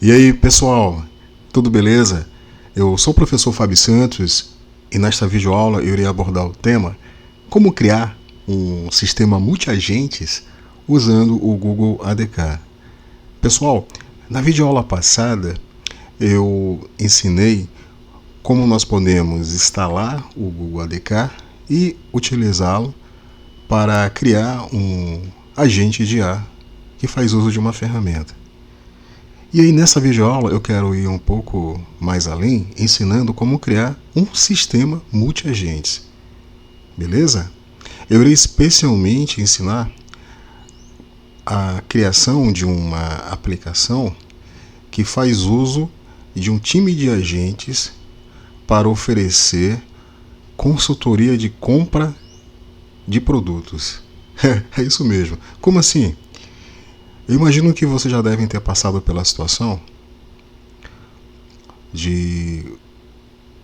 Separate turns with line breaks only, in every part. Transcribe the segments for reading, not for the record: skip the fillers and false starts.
E aí, pessoal, tudo beleza? Eu sou o professor Fábio Santos e nesta videoaula eu irei abordar o tema como criar um sistema multiagentes usando o Google ADK. Pessoal, na videoaula passada eu ensinei como nós podemos instalar o Google ADK e utilizá-lo para criar um agente de IA que faz uso de uma ferramenta. E aí nessa videoaula eu quero ir um pouco mais além, ensinando como criar um sistema multiagentes. Beleza? Eu irei especialmente ensinar a criação de uma aplicação que faz uso de um time de agentes para oferecer consultoria de compra de produtos. É isso mesmo. Como assim? Eu imagino que vocês já devem ter passado pela situação de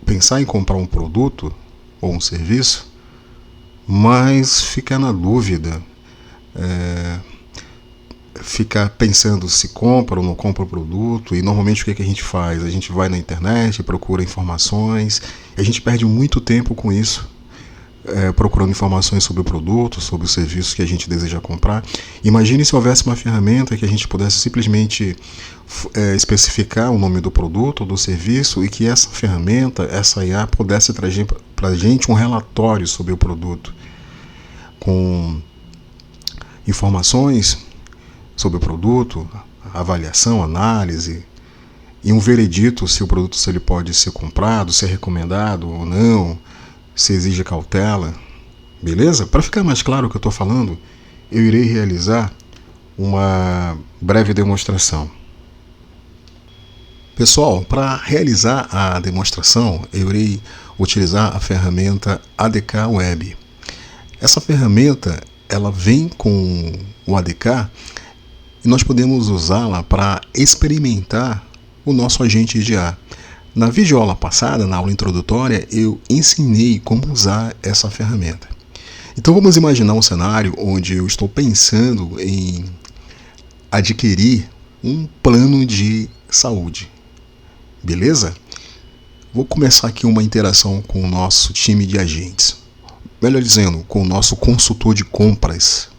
pensar em comprar um produto ou um serviço, mas ficar na dúvida, ficar pensando se compra ou não compra o produto. E normalmente o que a gente faz? A gente vai na internet, procura informações, e a gente perde muito tempo com isso, procurando informações sobre o produto, sobre o serviço que a gente deseja comprar. Imagine se houvesse uma ferramenta que a gente pudesse simplesmente especificar o nome do produto ou do serviço e que essa ferramenta, essa IA, pudesse trazer para a gente um relatório sobre o produto, com informações sobre o produto, avaliação, análise e um veredito se o produto se ele pode ser comprado, se é recomendado ou não, se exige cautela. Beleza? Para ficar mais claro o que eu estou falando, eu irei realizar uma breve demonstração. Pessoal, para realizar a demonstração, eu irei utilizar a ferramenta ADK Web. Essa ferramenta ela vem com o ADK e nós podemos usá-la para experimentar o nosso agente de IA. Na videoaula passada, na aula introdutória, eu ensinei como usar essa ferramenta. Então vamos imaginar um cenário onde eu estou pensando em adquirir um plano de saúde. Beleza? Vou começar aqui uma interação com o nosso time de agentes. Melhor dizendo, com o nosso consultor de compras.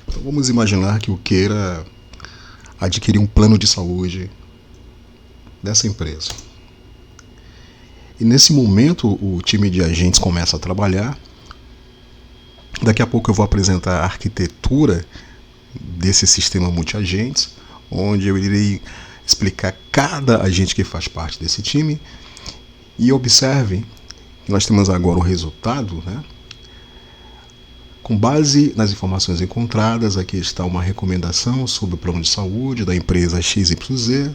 Então vamos imaginar que eu queira adquirir um plano de saúde dessa empresa. E nesse momento o time de agentes começa a trabalhar. Daqui a pouco eu vou apresentar a arquitetura desse sistema multi-agentes, onde eu irei explicar cada agente que faz parte desse time. E observem que nós temos agora o resultado, né? Com base nas informações encontradas, aqui está uma recomendação sobre o plano de saúde da empresa XYZ.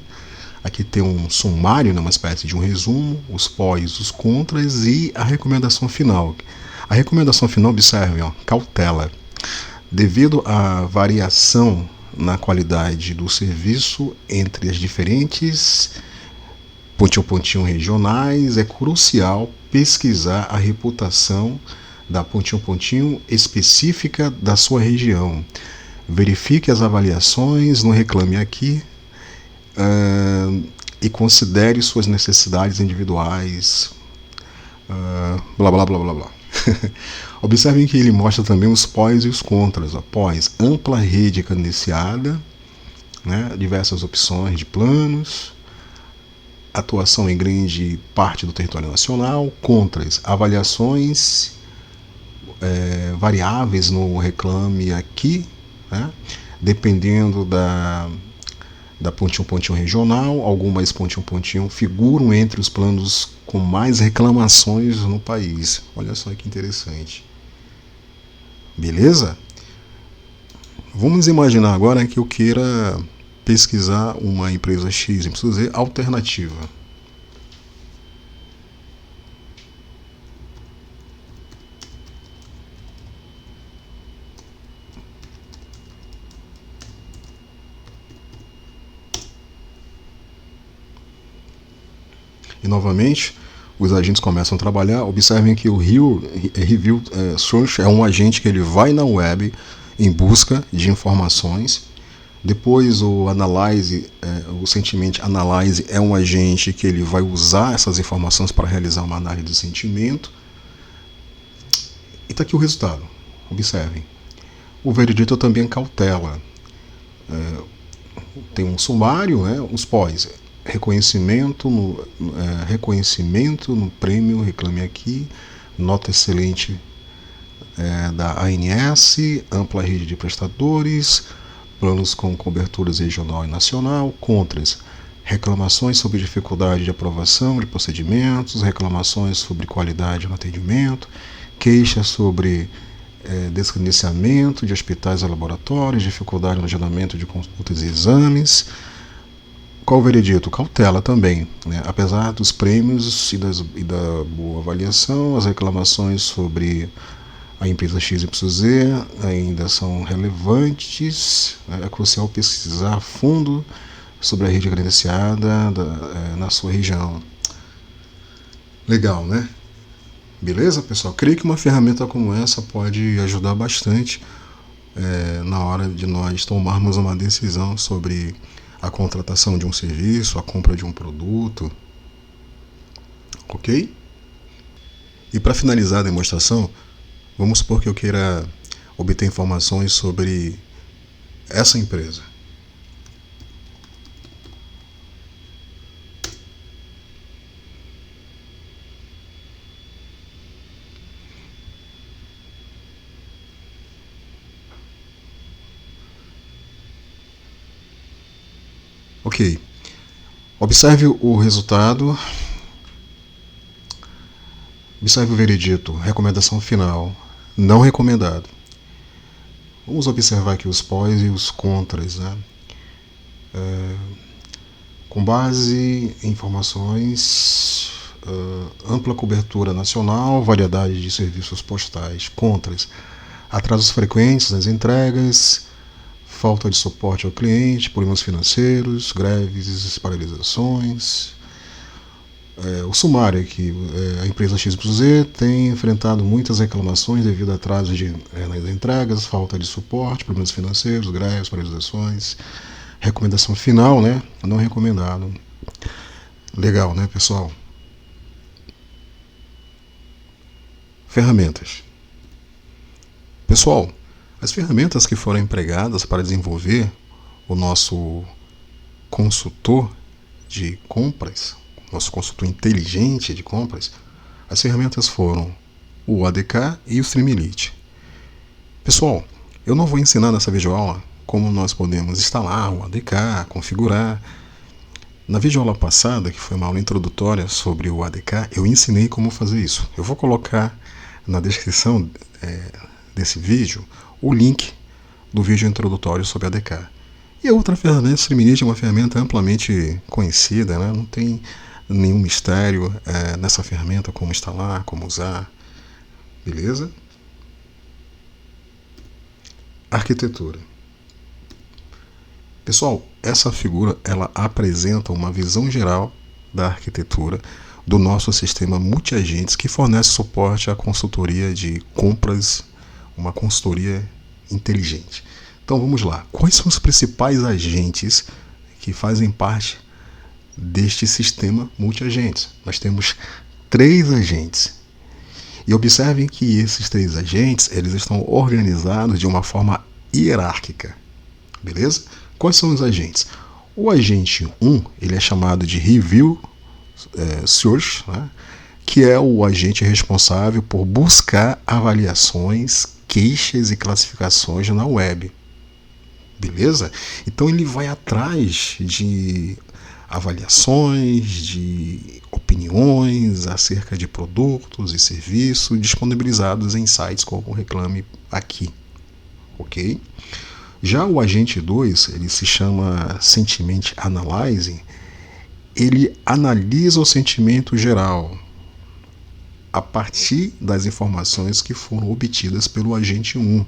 Aqui tem um sumário, uma espécie de um resumo, os pós, os contras e a recomendação final. A recomendação final, observem, cautela. Devido à variação na qualidade do serviço entre as diferentes pontinho regionais, é crucial pesquisar a reputação da pontinho específica da sua região. Verifique as avaliações no Reclame Aqui e considere suas necessidades individuais. Blá blá blá blá blá. Observem que ele mostra também os pós e os contras. Pós, ampla rede cadenciada, né, diversas opções de planos, atuação em grande parte do território nacional. Contras, avaliações variáveis no Reclame Aqui, né, dependendo da pontinho regional. Algumas pontinho figuram entre os planos com mais reclamações no país. Olha só que interessante. Beleza? Vamos imaginar agora que eu queira pesquisar uma empresa XYZ alternativa. E novamente, os agentes começam a trabalhar. Observem que o Review Search é um agente que ele vai na web em busca de informações. Depois o Analyze, o Sentiment Analyze é um agente que ele vai usar essas informações para realizar uma análise do sentimento. E está aqui o resultado. Observem. O veredito também cautela. Tem um sumário, os pós. Reconhecimento no prêmio, reclame aqui. Nota excelente da ANS, ampla rede de prestadores, planos com coberturas regional e nacional, contras, reclamações sobre dificuldade de aprovação de procedimentos, reclamações sobre qualidade no atendimento, queixas sobre descredenciamento de hospitais e laboratórios, dificuldade no agendamento de consultas e exames. Qual o veredito? Cautela também. Apesar dos prêmios e da boa avaliação, as reclamações sobre a empresa XYZ ainda são relevantes. É crucial pesquisar a fundo sobre a rede credenciada na sua região. Legal, né? Beleza, pessoal? Creio que uma ferramenta como essa pode ajudar bastante na hora de nós tomarmos uma decisão sobre a contratação de um serviço, a compra de um produto. Ok? E para finalizar a demonstração, vamos supor que eu queira obter informações sobre essa empresa. Ok. Observe o resultado. Observe o veredito. Recomendação final. Não recomendado. Vamos observar aqui os pós e os contras. Com base em informações, ampla cobertura nacional, variedade de serviços postais. Contras. Atrasos frequentes nas entregas, falta de suporte ao cliente, problemas financeiros, greves, paralisações. O sumário aqui, a empresa XYZ tem enfrentado muitas reclamações devido a atrasos nas entregas, falta de suporte, problemas financeiros, greves, paralisações. Recomendação final, não recomendado. Legal, né, pessoal? Ferramentas. Pessoal, as ferramentas que foram empregadas para desenvolver o nosso consultor de compras, nosso consultor inteligente de compras, as ferramentas foram o ADK e o Streamlit. Pessoal, eu não vou ensinar nessa videoaula como nós podemos instalar o ADK, configurar. Na videoaula passada, que foi uma aula introdutória sobre o ADK, eu ensinei como fazer isso. Eu vou colocar na descrição desse vídeo o link do vídeo introdutório sobre ADK. E a outra ferramenta, o Streamlit, é uma ferramenta amplamente conhecida, não tem nenhum mistério nessa ferramenta, como instalar, como usar. Beleza? Arquitetura. Pessoal, essa figura ela apresenta uma visão geral da arquitetura do nosso sistema multiagentes que fornece suporte à consultoria de compras, uma consultoria inteligente. Então vamos lá. Quais são os principais agentes que fazem parte deste sistema multiagentes? Nós temos 3 agentes. E observem que esses 3 agentes eles estão organizados de uma forma hierárquica. Beleza? Quais são os agentes? O agente 1 ele é chamado de Review Search, que é o agente responsável por buscar avaliações, queixas e classificações na web. Beleza? Então ele vai atrás de avaliações, de opiniões acerca de produtos e serviços disponibilizados em sites como Reclame Aqui. Ok? Já o agente 2, ele se chama Sentiment Analyzing, ele analisa o sentimento geral a partir das informações que foram obtidas pelo agente 1.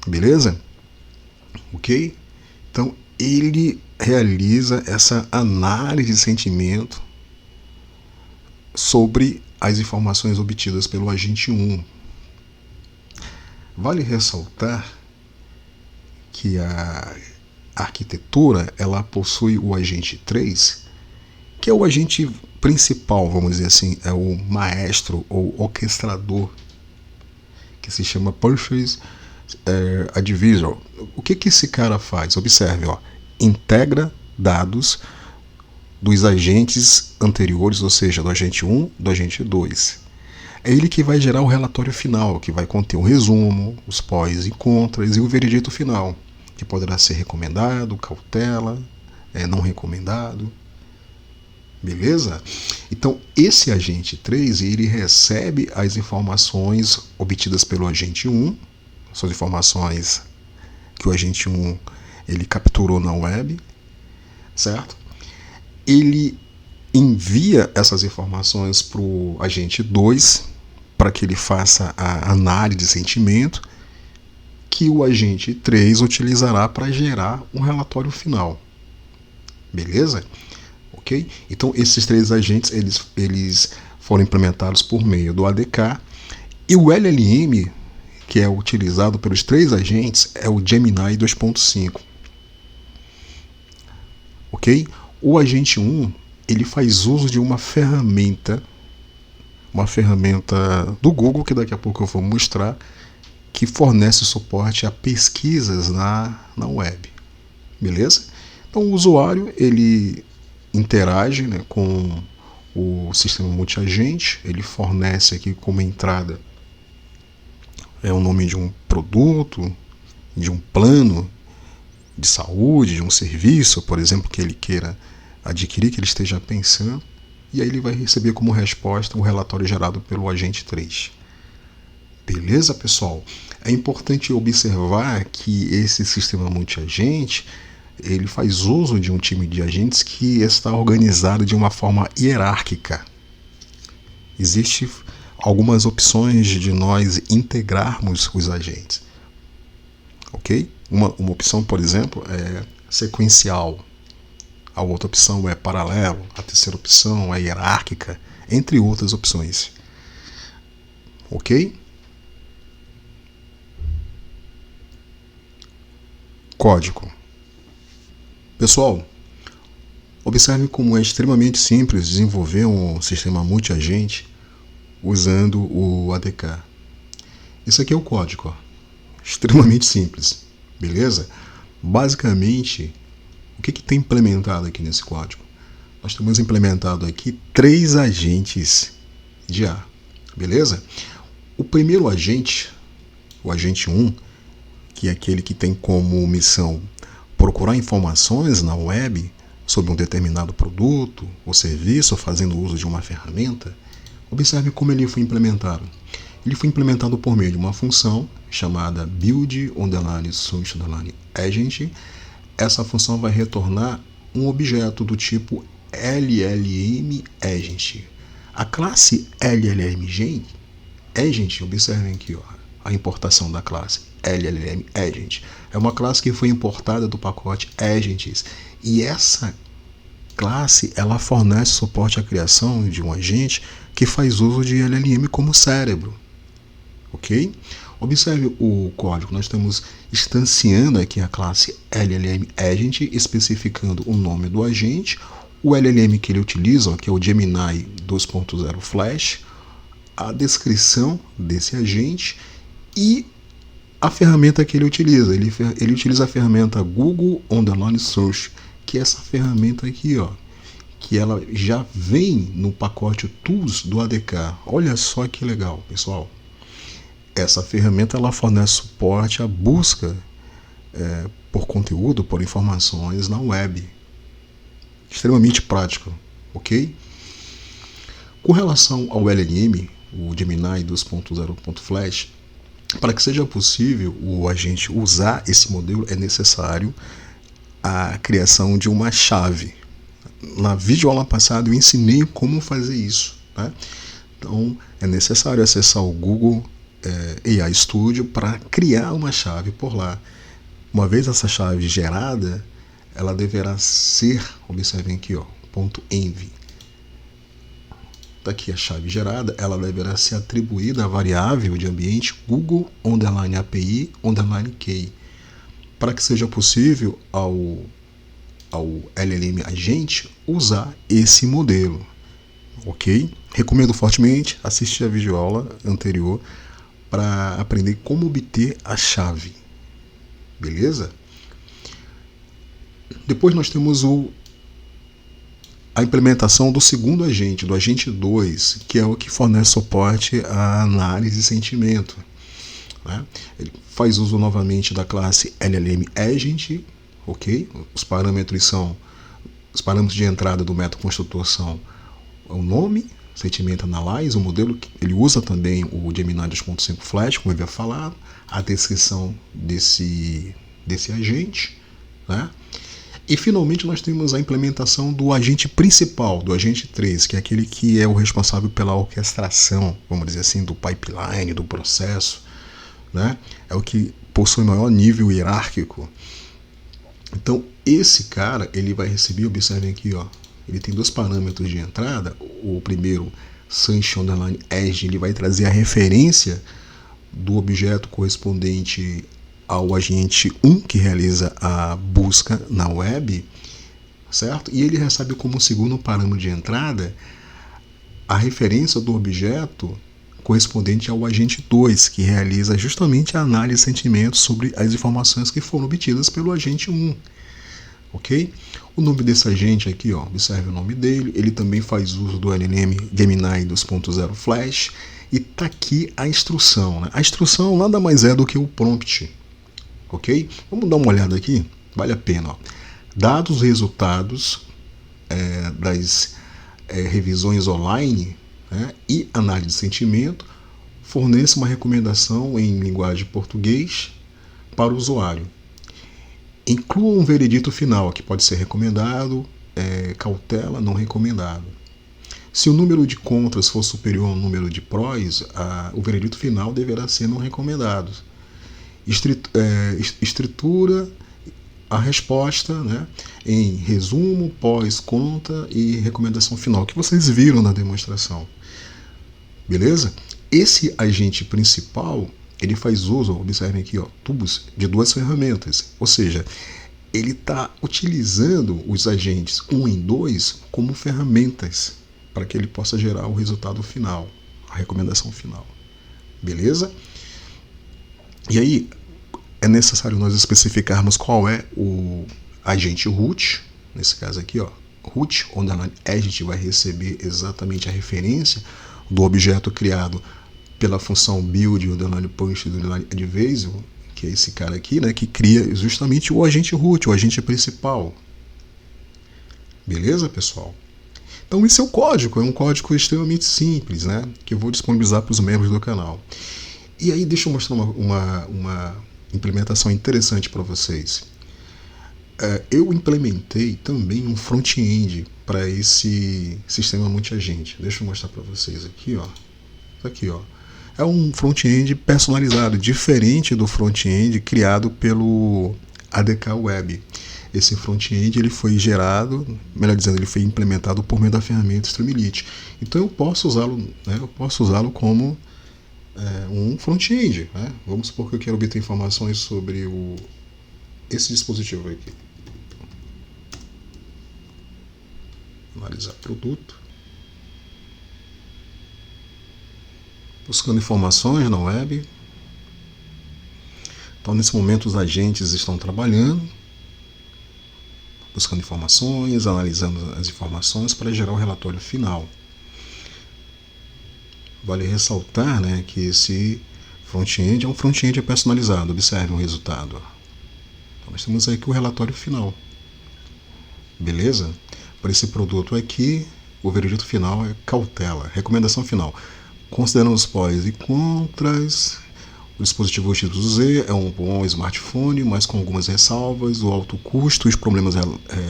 Beleza? Ok? Então, ele realiza essa análise de sentimento sobre as informações obtidas pelo agente 1. Vale ressaltar que a arquitetura ela possui o agente 3, que é o agente principal, vamos dizer assim, é o maestro ou orquestrador, que se chama Purchase Advisor. O que esse cara faz? Observe, integra dados dos agentes anteriores, ou seja, do agente 1, do agente 2. É ele que vai gerar o relatório final, que vai conter o resumo, os pós e contras e o veredito final, que poderá ser recomendado, cautela, não recomendado. Beleza? Então, esse agente 3, ele recebe as informações obtidas pelo agente 1, são as informações que o agente 1 ele capturou na web, certo? Ele envia essas informações para o agente 2, para que ele faça a análise de sentimento, que o agente 3 utilizará para gerar um relatório final. Beleza? Ok? Então, esses 3 agentes eles foram implementados por meio do ADK, e o LLM, que é utilizado pelos 3 agentes, é o Gemini 2.5. Ok? O agente 1 ele faz uso de uma ferramenta do Google, que daqui a pouco eu vou mostrar, que fornece suporte a pesquisas na web. Beleza? Então, o usuário ele interage, né, com o sistema multiagente, ele fornece aqui como entrada o nome de um produto, de um plano de saúde, de um serviço, por exemplo, que ele queira adquirir, que ele esteja pensando, e aí ele vai receber como resposta o relatório gerado pelo agente 3. Beleza, pessoal? É importante observar que esse sistema multiagente ele faz uso de um time de agentes que está organizado de uma forma hierárquica. Existem algumas opções de nós integrarmos os agentes. Ok? Uma opção, por exemplo, é sequencial. A outra opção é paralelo. A terceira opção é hierárquica, entre outras opções. Ok? Código. Pessoal, observe como é extremamente simples desenvolver um sistema multiagente usando o ADK. Isso aqui é o código, extremamente simples, beleza? Basicamente, o que tem implementado aqui nesse código? Nós temos implementado aqui 3 agentes de A, beleza? O primeiro agente, o agente 1, que é aquele que tem como missão procurar informações na web sobre um determinado produto ou serviço fazendo uso de uma ferramenta, observe como ele foi implementado. Ele foi implementado por meio de uma função chamada build_source_agent. Essa função vai retornar um objeto do tipo LLM_agent. A classe LLM_agent, observem aqui, a importação da classe LLM_agent. É uma classe que foi importada do pacote agents, e essa classe ela fornece suporte à criação de um agente que faz uso de LLM como cérebro. Ok? Observe o código. Nós estamos instanciando aqui a classe LLM_agent, especificando o nome do agente, o LLM que ele utiliza, que é o Gemini 2.0 Flash, a descrição desse agente e a ferramenta que ele utiliza. Ele utiliza a ferramenta Google Search, que é essa ferramenta aqui, que ela já vem no pacote Tools do ADK. Olha só que legal, pessoal. Essa ferramenta ela fornece suporte à busca por conteúdo, por informações na web. Extremamente prático, ok? Com relação ao LLM, o Gemini 2.0 Flash, para que seja possível o agente usar esse modelo, é necessário a criação de uma chave. Na videoaula passada eu ensinei como fazer isso, né? Então é necessário acessar o Google AI Studio para criar uma chave por lá. Uma vez essa chave gerada, ela deverá ser, observem aqui, .env. Está aqui a chave gerada, ela deverá ser atribuída à variável de ambiente Google _API _key, para que seja possível ao LLM agente usar esse modelo, ok? Recomendo fortemente assistir a videoaula anterior para aprender como obter a chave, beleza? Depois nós temos a implementação do segundo agente, do agente 2, que é o que fornece suporte à análise de sentimento, né? Ele faz uso novamente da classe LLM Agent, ok? Os parâmetros de entrada do método construtor são o nome, Sentiment Analyze, o modelo, ele usa também o Gemini 2.5 Flash, como eu havia falado, a descrição desse agente, né? E finalmente nós temos a implementação do agente principal, do agente 3, que é aquele que é o responsável pela orquestração, vamos dizer assim, do pipeline, do processo, né? É o que possui maior nível hierárquico. Então esse cara, ele vai receber, observem aqui, ó, ele tem dois parâmetros de entrada. O primeiro, Sanction Underline Edge, ele vai trazer a referência do objeto correspondente ao agente 1 que realiza a busca na web, certo? E ele recebe como segundo parâmetro de entrada a referência do objeto correspondente ao agente 2, que realiza justamente a análise de sentimentos sobre as informações que foram obtidas pelo agente 1. Ok? O nome desse agente aqui, ó, observe o nome dele, ele também faz uso do LLM Gemini 2.0 Flash, e tá aqui a instrução, né? A instrução nada mais é do que o prompt, ok? Vamos dar uma olhada aqui, vale a pena, ó. Dados os resultados das revisões online, né, e análise de sentimento, forneça uma recomendação em linguagem português para o usuário. Inclua um veredito final, que pode ser recomendado, cautela, não recomendado. Se o número de contras for superior ao número de prós, o veredito final deverá ser não recomendado. Estrutura a resposta, né, em resumo, pós, conta e recomendação final, que vocês viram na demonstração. Beleza? Esse agente principal, ele faz uso, observem aqui, ó, tubos de duas ferramentas, ou seja, ele está utilizando os agentes 1 e 2 como ferramentas para que ele possa gerar o resultado final, a recomendação final. Beleza? E aí, é necessário nós especificarmos qual é o agente root, nesse caso aqui, ó, root, onde a gente vai receber exatamente a referência do objeto criado pela função build, .punch, .advisor, que é esse cara aqui, né, que cria justamente o agente root, o agente principal. Beleza, pessoal? Então esse é o código, é um código extremamente simples, né, que eu vou disponibilizar para os membros do canal. E aí deixa eu mostrar uma implementação interessante para vocês. Eu implementei também um front-end para esse sistema multiagente. Deixa eu mostrar para vocês aqui, ó. Aqui, ó. É um front-end personalizado, diferente do front-end criado pelo ADK Web. Esse front-end ele foi gerado, melhor dizendo, ele foi implementado por meio da ferramenta Streamlit. Então eu posso usá-lo, né, como um front-end, né? Vamos supor que eu quero obter informações sobre esse dispositivo aqui. Analisar produto. Buscando informações na web. Então, nesse momento, os agentes estão trabalhando, buscando informações, analisando as informações para gerar o relatório final. Vale ressaltar, né, que esse front-end é um front-end personalizado. Observe o resultado. Então, nós temos aqui o relatório final. Beleza? Para esse produto aqui, o veredito final é cautela. Recomendação final. Considerando os prós e contras, o dispositivo XYZ é um bom smartphone, mas com algumas ressalvas, o alto custo, os problemas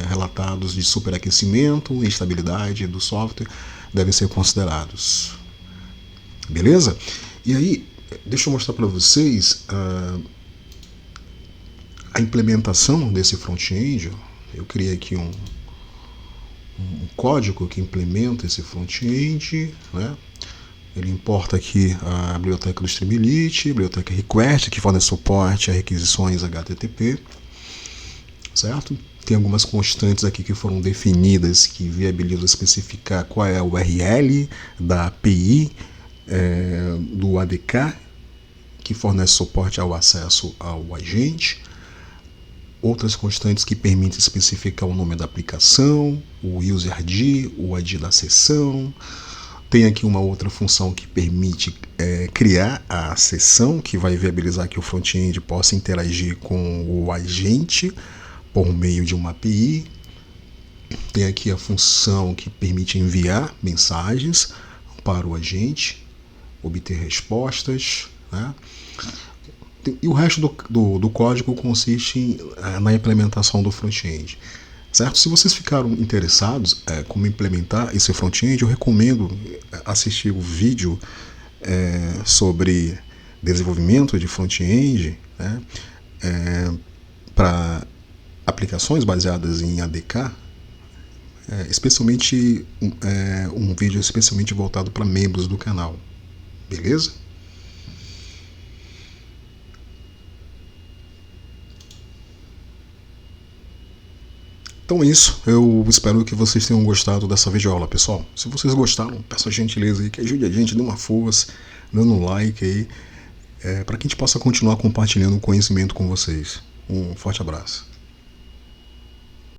relatados de superaquecimento e instabilidade do software devem ser considerados. Beleza? E aí, deixa eu mostrar para vocês a implementação desse front-end. Eu criei aqui um um código que implementa esse front-end, né? Ele importa aqui a biblioteca do Streamlit, a biblioteca Request, que fornece suporte a requisições HTTP, certo? Tem algumas constantes aqui que foram definidas que viabilizam especificar qual é a URL da API do ADK, que fornece suporte ao acesso ao agente. Outras constantes que permitem especificar o nome da aplicação, o user ID, o ID da sessão. Tem aqui uma outra função que permite criar a sessão, que vai viabilizar que o front-end possa interagir com o agente por meio de uma API. Tem aqui a função que permite enviar mensagens para o agente, obter respostas, né? E o resto do código consiste na implementação do front-end. Certo? Se vocês ficaram interessados como implementar esse front-end, eu recomendo assistir o vídeo sobre desenvolvimento de front-end, né, para aplicações baseadas em ADK, especialmente um vídeo especialmente voltado para membros do canal. Beleza? Então é isso, eu espero que vocês tenham gostado dessa videoaula, pessoal. Se vocês gostaram, peço a gentileza aí que ajude a gente, dê uma força, dando um like aí, para que a gente possa continuar compartilhando conhecimento com vocês. Um forte abraço.